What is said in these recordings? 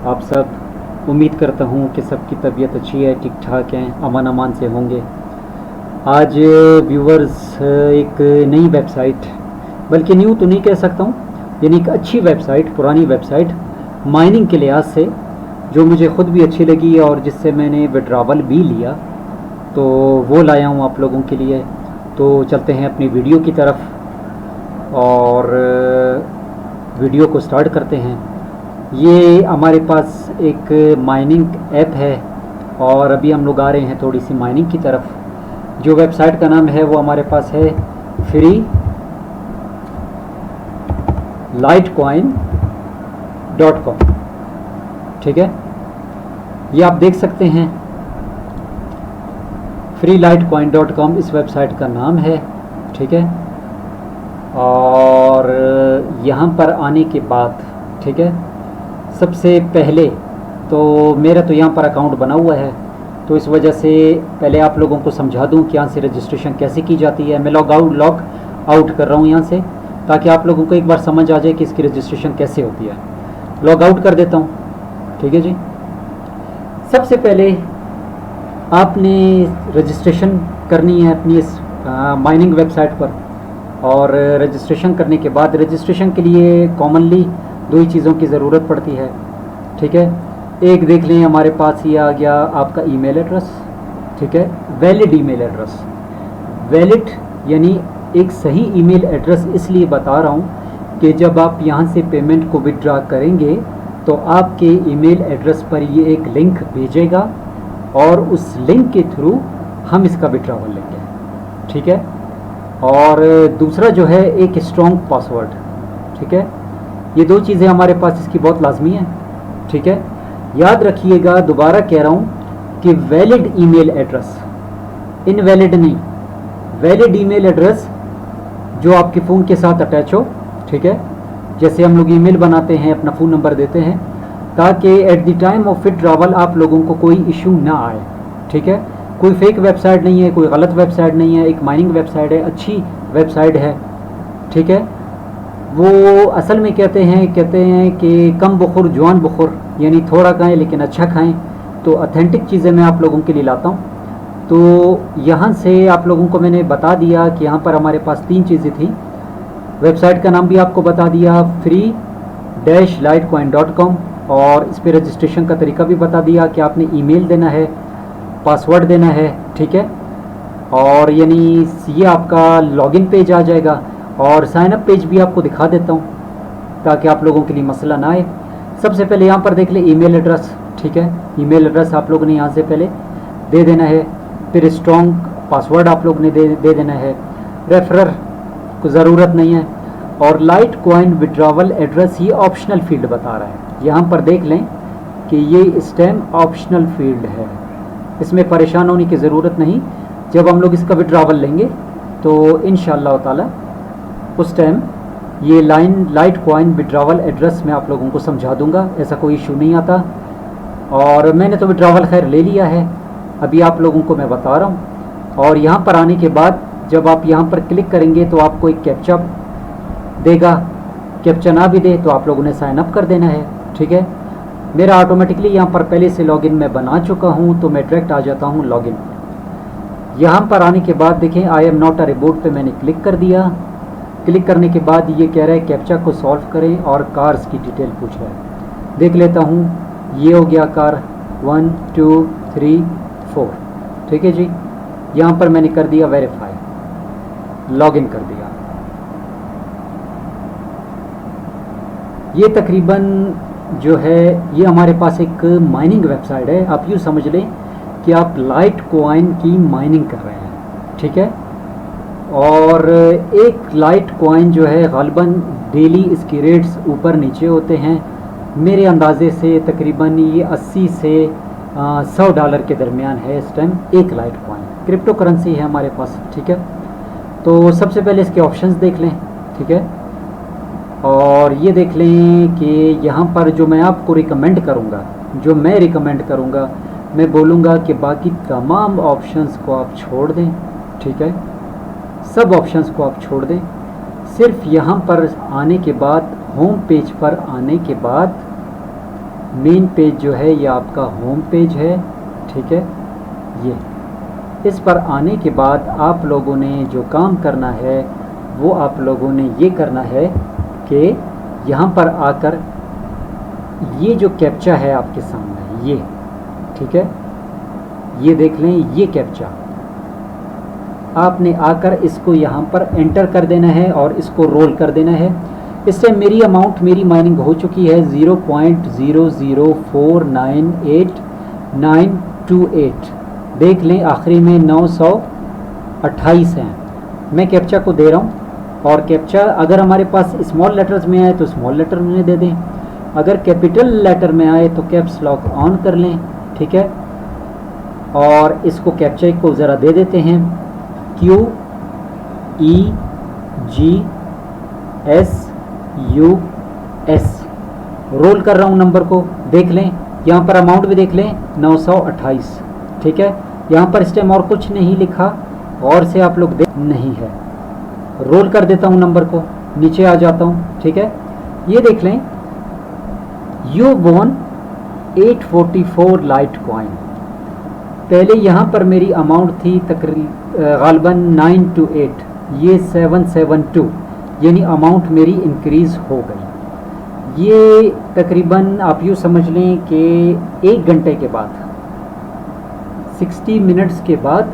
आप सब। उम्मीद करता हूँ कि सबकी तबीयत अच्छी है, ठीक ठाक हैं, अमन अमान से होंगे। आज व्यूवर्स एक नई वेबसाइट, बल्कि न्यू तो नहीं कह सकता हूँ, यानी एक अच्छी वेबसाइट, पुरानी वेबसाइट माइनिंग के लिहाज से, जो मुझे ख़ुद भी अच्छी लगी और जिससे मैंने विड्रावल भी लिया, तो वो लाया हूँ आप लोगों के लिए। तो चलते हैं अपनी वीडियो की तरफ और वीडियो को स्टार्ट करते हैं। ये हमारे पास एक माइनिंग ऐप है और अभी हम लोग आ रहे हैं थोड़ी सी माइनिंग की तरफ। जो वेबसाइट का नाम है वो हमारे पास है फ्री लाइटकॉइन .com। ठीक है, ये आप देख सकते हैं, फ्री लाइटकॉइन .com इस वेबसाइट का नाम है। ठीक है, और यहाँ पर आने के बाद, ठीक है, सबसे पहले तो मेरा तो यहाँ पर अकाउंट बना हुआ है, तो इस वजह से पहले आप लोगों को समझा दूँ कि यहाँ से रजिस्ट्रेशन कैसे की जाती है। मैं लॉग आउट कर रहा हूँ यहाँ से, ताकि आप लोगों को एक बार समझ आ जाए कि इसकी रजिस्ट्रेशन कैसे होती है। लॉग आउट कर देता हूँ। ठीक है जी, सबसे पहले आपने रजिस्ट्रेशन करनी है अपनी इस माइनिंग वेबसाइट पर, और रजिस्ट्रेशन करने के बाद, रजिस्ट्रेशन के लिए कॉमनली दो ही चीज़ों की ज़रूरत पड़ती है। ठीक है, एक देख लें, हमारे पास ये आ गया आपका ईमेल एड्रेस। ठीक है, वैलिड ईमेल एड्रेस। वैलिड यानी एक सही ईमेल एड्रेस इसलिए बता रहा हूँ कि जब आप यहाँ से पेमेंट को विड्रॉ करेंगे तो आपके ईमेल एड्रेस पर ये एक लिंक भेजेगा और उस लिंक के थ्रू हम इसका विड्रॉवल लेंगे। ठीक है, और दूसरा जो है एक स्ट्रॉन्ग पासवर्ड। ठीक है, ये दो चीज़ें हमारे पास इसकी बहुत लाजमी हैं। ठीक है, याद रखिएगा, दोबारा कह रहा हूँ कि वैलिड ईमेल एड्रेस, इनवैलिड नहीं, वैलिड ईमेल एड्रेस जो आपके फ़ोन के साथ अटैच हो। ठीक है, जैसे हम लोग ईमेल बनाते हैं, अपना फ़ोन नंबर देते हैं, ताकि at the time of withdrawal आप लोगों को कोई इशू ना आए। ठीक है, कोई फेक वेबसाइट नहीं है, कोई गलत वेबसाइट नहीं है, एक माइनिंग वेबसाइट है, अच्छी वेबसाइट है। ठीक है, वो असल में कहते हैं कि कम बखुर जवान बखुर, यानी थोड़ा खाएं लेकिन अच्छा खाएं। तो ऑथेंटिक चीज़ें मैं आप लोगों के लिए लाता हूँ। तो यहाँ से आप लोगों को मैंने बता दिया कि यहाँ पर हमारे पास तीन चीज़ें थी। वेबसाइट का नाम भी आपको बता दिया, free-litecoin.com, और इस पर रजिस्ट्रेशन का तरीका भी बता दिया कि आपने ईमेल देना है, पासवर्ड देना है। ठीक है, और यानी ये आपका लॉगिन पेज आ जाएगा, और साइन अप पेज भी आपको दिखा देता हूँ ताकि आप लोगों के लिए मसला ना आए। सबसे पहले यहाँ पर देख ले ईमेल एड्रेस। ठीक है, ईमेल एड्रेस आप लोगों ने यहाँ से पहले दे देना है, फिर स्ट्रॉन्ग पासवर्ड आप लोग ने दे देना है, रेफरर को ज़रूरत नहीं है, और लाइटकॉइन विड्रॉवल एड्रेस ये ऑप्शनल फील्ड बता रहा है। यहाँ पर देख लें कि ये स्टेम ऑप्शनल फील्ड है, इसमें परेशान होने की ज़रूरत नहीं। जब हम लोग इसका विड्रॉवल लेंगे तो इंशाअल्लाह ताला उस टाइम ये लाइटकॉइन विड्रॉवल एड्रेस मैं आप लोगों को समझा दूंगा, ऐसा कोई इशू नहीं आता। और मैंने तो विड्रॉवल खैर ले लिया है, अभी आप लोगों को मैं बता रहा हूँ। और यहाँ पर आने के बाद जब आप यहाँ पर क्लिक करेंगे तो आपको एक कैप्चा देगा, कैप्चा ना भी दे तो आप लोगों ने साइन अप कर देना है। ठीक है, मेरा ऑटोमेटिकली यहाँ पर पहले से लॉगिन मैं बना चुका हूँ, तो मैं डायरेक्ट आ जाता हूँ लॉगिन पर। यहाँ पर आने के बाद देखें, आई एम नॉट अ रिबोट पे मैंने क्लिक कर दिया। क्लिक करने के बाद ये कह रहा है कैप्चा को सॉल्व करें और कार्स की डिटेल पूछ रहा है। देख लेता हूँ, ये हो गया कार 1 2 3 4। ठीक है जी, यहाँ पर मैंने कर दिया वेरीफाई, लॉगिन कर दिया। ये तकरीबन जो है ये हमारे पास एक माइनिंग वेबसाइट है। आप यूँ समझ लें कि आप लाइटकॉइन की माइनिंग कर रहे हैं। ठीक है, और एक लाइटकॉइन जो है गालिबन डेली इसकी रेट्स ऊपर नीचे होते हैं। मेरे अंदाजे से तकरीबन ये 80 से $100 के दरमियान है इस टाइम एक लाइटकॉइन। क्रिप्टो करेंसी है हमारे पास। ठीक है, तो सबसे पहले इसके ऑप्शंस देख लें। ठीक है, और ये देख लें कि यहाँ पर जो मैं आपको रिकमेंड करूँगा, जो मैं रिकमेंड करूँगा, मैं बोलूँगा कि बाकी तमाम ऑप्शंस को आप छोड़ दें। ठीक है, सब ऑप्शंस को आप छोड़ दें। सिर्फ यहाँ पर आने के बाद, होम पेज पर आने के बाद मेन पेज जो है ये आपका होम पेज है, ठीक है। ये इस पर आने के बाद आप लोगों ने जो काम करना है वो आप लोगों ने ये करना है कि यहाँ पर आकर ये जो कैप्चा है आपके सामने ये, ठीक है, ये देख लें, ये कैप्चा आपने आकर इसको यहाँ पर एंटर कर देना है और इसको रोल कर देना है। इससे मेरी अमाउंट, मेरी माइनिंग हो चुकी है 0.0049898। देख लें आखिरी में 928 हैं। मैं कैप्चा को दे रहा हूँ और कैप्चा अगर हमारे पास स्मॉल लेटर्स में आए तो स्मॉल लेटर में दे दें, अगर कैपिटल लेटर में आए तो कैप्स लॉक ऑन कर लें, ठीक है। और इसको कैप्चा को ज़रा दे देते हैं, QEGSUS। रोल कर रहा हूँ नंबर को, देख लें यहाँ पर अमाउंट भी देख लें 928, ठीक है। यहाँ पर इस टाइम और कुछ नहीं लिखा, और से आप लोग देख नहीं है। रोल कर देता हूँ नंबर को, नीचे आ जाता हूँ, ठीक है। ये देख लें, यू वॉन 844 लाइट कॉइन। पहले यहाँ पर मेरी अमाउंट थी गालबन 928, ये 772, यानी अमाउंट मेरी इंक्रीज़ हो गई। ये तकरीबन आप यूँ समझ लें कि 1 घंटे के बाद, 60 मिनट्स के बाद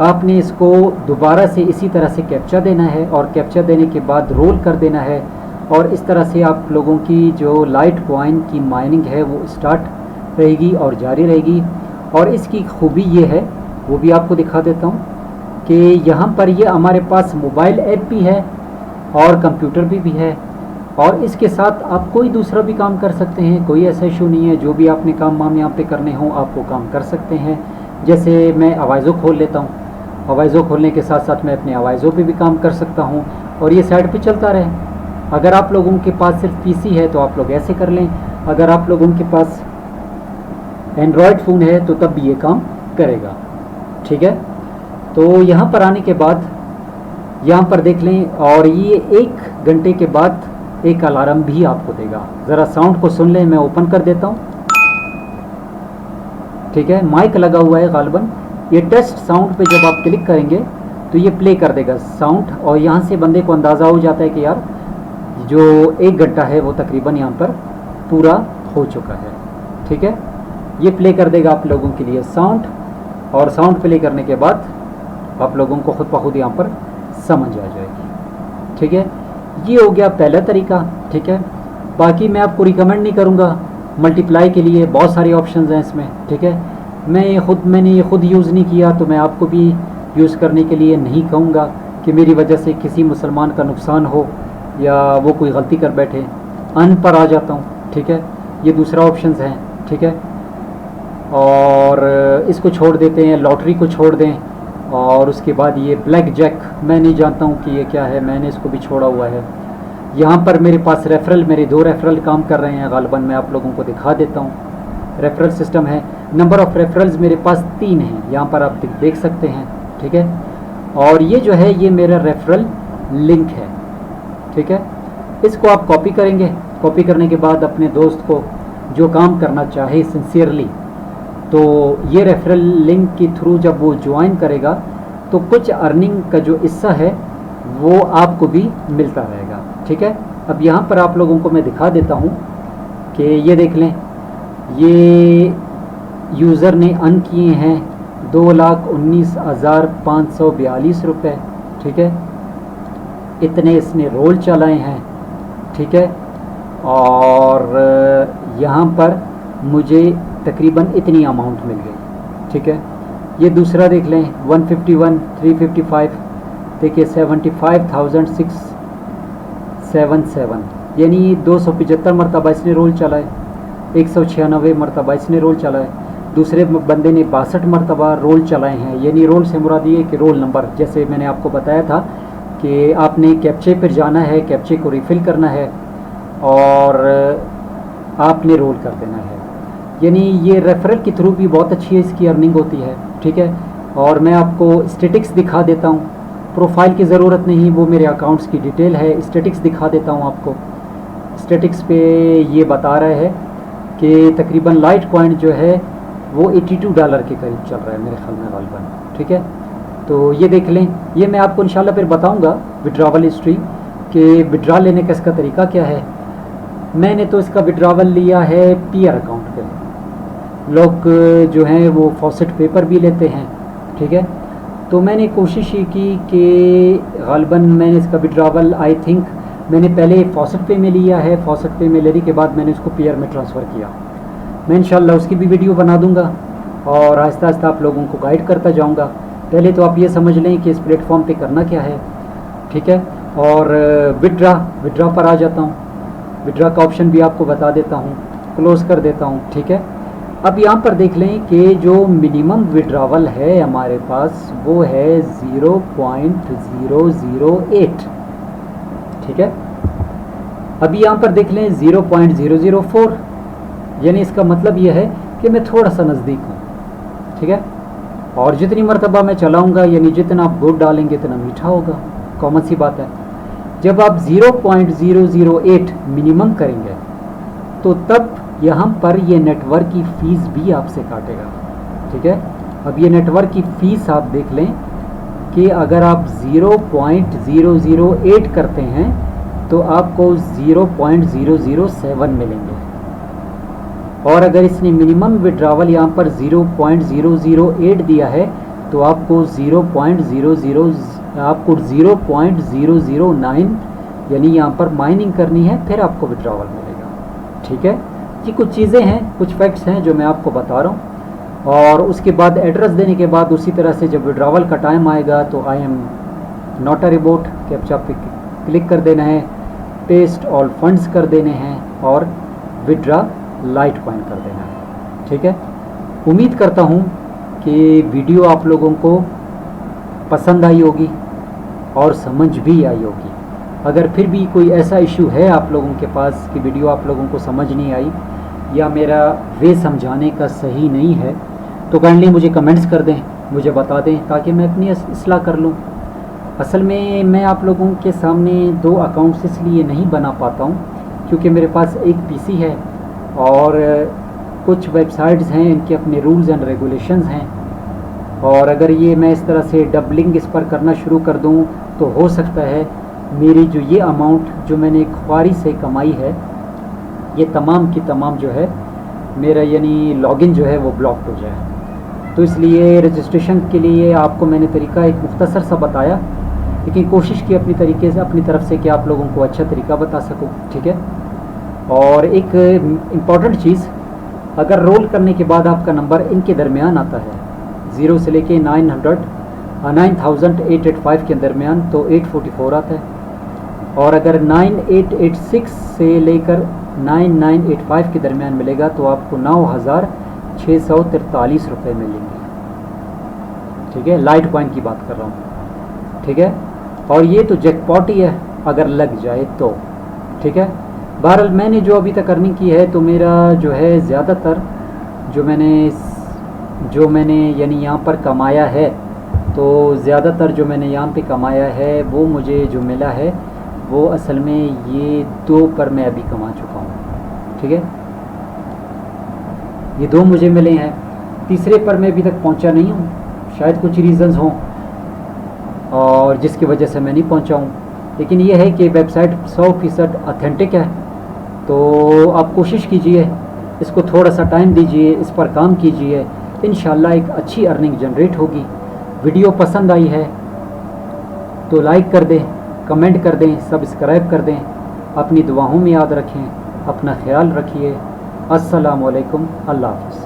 आपने इसको दोबारा से इसी तरह से कैप्चा देना है, और कैप्चा देने के बाद रोल कर देना है, और इस तरह से आप लोगों की जो लाइट कॉइन की माइनिंग है वो स्टार्ट रहेगी और जारी रहेगी। और इसकी खूबी ये है, वो भी आपको दिखा देता हूँ कि यहाँ पर ये हमारे पास मोबाइल ऐप भी है और कंप्यूटर भी है, और इसके साथ आप कोई दूसरा भी काम कर सकते हैं, कोई ऐसा इशू नहीं है। जो भी आपने काम वाम यहाँ पे करने हों आप वो काम कर सकते हैं। जैसे मैं अवाइज़ो खोल लेता हूँ, अवाइज़ो खोलने के साथ साथ मैं अपने अवाइज़ो पे भी काम कर सकता हूँ, और ये साइड पे चलता रहे। अगर आप लोगों के पास सिर्फ पीसी है तो आप लोग ऐसे कर लें, अगर आप लोगों के पास एंड्रॉयड फ़ोन है तो तब भी ये काम करेगा, ठीक है। तो यहाँ पर आने के बाद यहाँ पर देख लें, और ये 1 घंटे के बाद एक अलार्म भी आपको देगा। ज़रा साउंड को सुन लें, मैं ओपन कर देता हूँ, ठीक है। माइक लगा हुआ है गालबन, ये टेस्ट साउंड पे जब आप क्लिक करेंगे तो ये प्ले कर देगा साउंड, और यहाँ से बंदे को अंदाज़ा हो जाता है कि यार जो 1 घंटा है वो तकरीबन यहाँ पर पूरा हो चुका है, ठीक है। ये प्ले कर देगा आप लोगों के लिए साउंड, और साउंड प्ले करने के बाद आप लोगों को खुद ब खुद यहाँ पर समझ आ जाएगी, ठीक है। ये हो गया पहला तरीका, ठीक है। बाकी मैं आपको रिकमेंड नहीं करूँगा मल्टीप्लाई के लिए, बहुत सारे ऑप्शंस हैं इसमें, ठीक है। मैंने ये खुद यूज़ नहीं किया, तो मैं आपको भी यूज़ करने के लिए नहीं कहूँगा कि मेरी वजह से किसी मुसलमान का नुकसान हो या वो कोई गलती कर बैठे। अन पर आ जाता हूँ, ठीक है। ये दूसरा ऑप्शंस है, ठीक है। और इसको छोड़ देते हैं, लॉटरी को छोड़ दें, और उसके बाद ये ब्लैक जैक, मैं नहीं जानता हूँ कि ये क्या है, मैंने इसको भी छोड़ा हुआ है। यहाँ पर मेरे पास रेफरल, मेरे 2 रेफरल काम कर रहे हैं गालबन, मैं आप लोगों को दिखा देता हूँ। रेफरल सिस्टम है, नंबर ऑफ़ रेफरल्स मेरे पास 3 हैं, यहाँ पर आप देख सकते हैं, ठीक है। और ये जो है ये मेरा रेफरल लिंक है, ठीक है। इसको आप कॉपी करेंगे, कॉपी करने के बाद अपने दोस्त को जो काम करना चाहे सिंसियरली, तो ये रेफरल लिंक के थ्रू जब वो ज्वाइन करेगा तो कुछ अर्निंग का जो हिस्सा है वो आपको भी मिलता रहेगा, ठीक है। अब यहाँ पर आप लोगों को मैं दिखा देता हूँ कि ये देख लें, ये यूज़र ने अर्न किए हैं 2,19,542 रुपये, ठीक है। इतने इसने रोल चलाए हैं, ठीक है। और यहाँ पर मुझे तकरीबन इतनी अमाउंट मिल गई, ठीक है। ये दूसरा देख लें 151 355, देखिए 75,677, यानी 275 मरतबा इसने रोल चलाए, 196 मरतबा इसने रोल चलाए, दूसरे बंदे ने 62 मरतबा रोल चलाए हैं। यानी रोल से मुराद ये कि रोल नंबर, जैसे मैंने आपको बताया था कि आपने कैप्चे पर जाना है, कैप्चे को रिफ़िल करना है और आपने रोल कर देना है। यानी ये रेफरल के थ्रू भी बहुत अच्छी है, इसकी अर्निंग होती है, ठीक है। और मैं आपको स्टेटिक्स दिखा देता हूँ, प्रोफाइल की ज़रूरत नहीं, वो मेरे अकाउंट्स की डिटेल है। स्टेटिक्स दिखा देता हूँ आपको। स्टेटिक्स पे ये बता रहा है कि तकरीबन लाइट कॉइन जो है वो $82 के करीब चल रहा है मेरे ख्याल में गालिबन, ठीक है। तो ये देख लें, ये मैं आपको इंशाल्लाह फिर बताऊंगा विड्रॉवल हिस्ट्री कि विड्रॉ लेने का इसका तरीका क्या है। मैंने तो इसका विड्रॉवल लिया है पीआर अकाउंट पे, लोग जो हैं वो फॉसेट पेपर भी लेते हैं, ठीक है। तो मैंने कोशिश ये की कि गालिबन मैंने इसका विड्रॉवल आई थिंक मैंने पहले फॉसेट पे में लिया है, फॉसेट पे में लेने के बाद मैंने इसको पीआर में ट्रांसफ़र किया। मैं इंशाल्लाह उसकी भी वीडियो बना दूंगा और आहिस्ता आहिस्ता आप लोगों को गाइड करता जाऊंगा। पहले तो आप ये समझ लें कि इस प्लेटफॉर्म पे करना क्या है, ठीक है। और विड्रा पर आ जाता हूँ, विड्रा का ऑप्शन भी आपको बता देता हूँ, क्लोज़ कर देता हूँ, ठीक है। अब यहाँ पर देख लें कि जो मिनिमम विड्रावल है हमारे पास वो है 0.008, ठीक है। अभी यहाँ पर देख लें 0.004, यानी इसका मतलब यह है कि मैं थोड़ा सा नज़दीक हूँ, ठीक है। और जितनी मरतबा मैं चलाऊँगा यानी जितना आप गुड़ डालेंगे इतना मीठा होगा, कॉमन सी बात है। जब आप 0.008 मिनिमम करेंगे तो तब यहाँ पर ये नेटवर्क की फ़ीस भी आपसे काटेगा, ठीक है। अब ये नेटवर्क की फ़ीस आप देख लें कि अगर आप 0.008 करते हैं तो आपको 0.007 मिलेंगे, और अगर इसने मिनिमम विड्रावल यहाँ पर 0.008 दिया है तो आपको 0.009 यानी यहाँ पर माइनिंग करनी है, फिर आपको विड्रावल मिलेगा, ठीक है जी। कुछ चीज़ें हैं, कुछ फैक्ट्स हैं जो मैं आपको बता रहा हूँ। और उसके बाद एड्रेस देने के बाद उसी तरह से जब विड्रावल का टाइम आएगा तो I am not a रिबोट captcha पे क्लिक कर देना है, पेस्ट ऑल फंड्स कर देने हैं और विड्रा लाइट कॉइन कर देना है, ठीक है। उम्मीद करता हूँ कि वीडियो आप लोगों को पसंद आई होगी और समझ भी आई होगी। अगर फिर भी कोई ऐसा इशू है आप लोगों के पास कि वीडियो आप लोगों को समझ नहीं आई या मेरा वे समझाने का सही नहीं है तो काइंडली मुझे कमेंट्स कर दें, मुझे बता दें ताकि मैं अपनी इस्लाह कर लूँ। असल में मैं आप लोगों के सामने 2 अकाउंट्स इसलिए नहीं बना पाता हूँ क्योंकि मेरे पास एक पीसी है और कुछ वेबसाइट्स हैं, इनके अपने रूल्स एंड रेगुलेशंस हैं। और अगर ये मैं इस तरह से डबलिंग इस पर करना शुरू कर दूँ तो हो सकता है मेरी जो ये अमाउंट जो मैंने ख्वारी से कमाई है ये तमाम की तमाम जो है मेरा यानी लॉगिन जो है वो ब्लॉक हो जाए। तो इसलिए रजिस्ट्रेशन के लिए आपको मैंने तरीका एक मुख्तसर सा बताया, लेकिन कोशिश की अपनी तरीके से अपनी तरफ से कि आप लोगों को अच्छा तरीका बता सकूँ, ठीक है। और एक इम्पॉर्टेंट चीज़, अगर रोल करने के बाद आपका नंबर इनके दरमियान आता है 0 से लेके 9885 के दरमियान तो 844 आता है, और अगर 9886 से लेकर 9985 के दरमियान मिलेगा तो आपको 9643 रुपये मिलेंगे, ठीक है। लाइट कॉइन की बात कर रहा हूँ, ठीक है। और ये तो जैकपॉट ही है अगर लग जाए तो, ठीक है। बहरहाल मैंने जो अभी तक अर्निंग की है तो मेरा जो है ज़्यादातर जो मैंने यानी यहाँ पर कमाया है तो ज़्यादातर जो मैंने यहाँ पे कमाया है वो मुझे जो मिला है वो असल में ये 2 पर मैं अभी कमा चुका हूँ, ठीक है। ये 2 मुझे मिले हैं, तीसरे पर मैं अभी तक पहुँचा नहीं हूँ, शायद कुछ रीज़न्स हों और जिसकी वजह से मैं नहीं पहुँचा हूँ। लेकिन ये है कि वेबसाइट 100% ऑथेंटिक है, तो आप कोशिश कीजिए, इसको थोड़ा सा टाइम दीजिए, इस पर काम कीजिए, इंशाल्लाह एक अच्छी अर्निंग जनरेट होगी। वीडियो पसंद आई है तो लाइक कर दें, कमेंट कर दें, सब्सक्राइब कर दें, अपनी दुआओं में याद रखें, अपना ख्याल रखिए। अस्सलामु अलैकुम, अल्लाह हाफ़िज़।